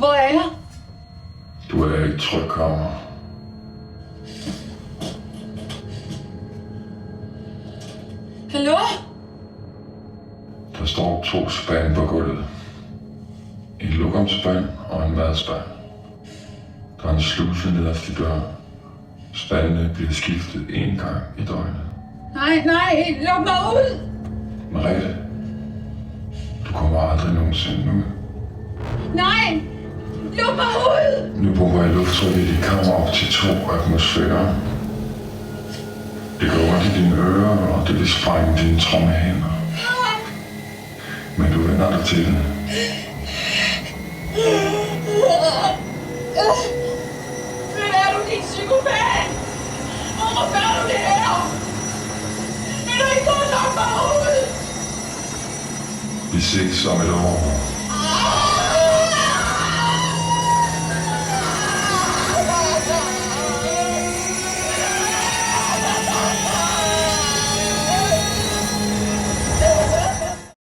Hvor er jeg? Du er i et trykkammer. Hallo? Der står 2 spande på gulvet. En lokumspand og en madspand. Der er en sluse nederst i døren. Spandene bliver skiftet 1 gang i døgnet. Nej, luk mig ud! Merete, du kommer aldrig nogensinde ud. Nej! Luk mig ud! Nu bruger jeg lufttrykket i dit kammer op til 2 atmosfærer. Det går ondt i dine ører, og det vil sprænge dine trommehinder. Men du vender dig til det. Hvem er du, din psykopat? Hvorfor gør du det her? Vil du ikke gå og lukke mig ud? Vi ses om et år.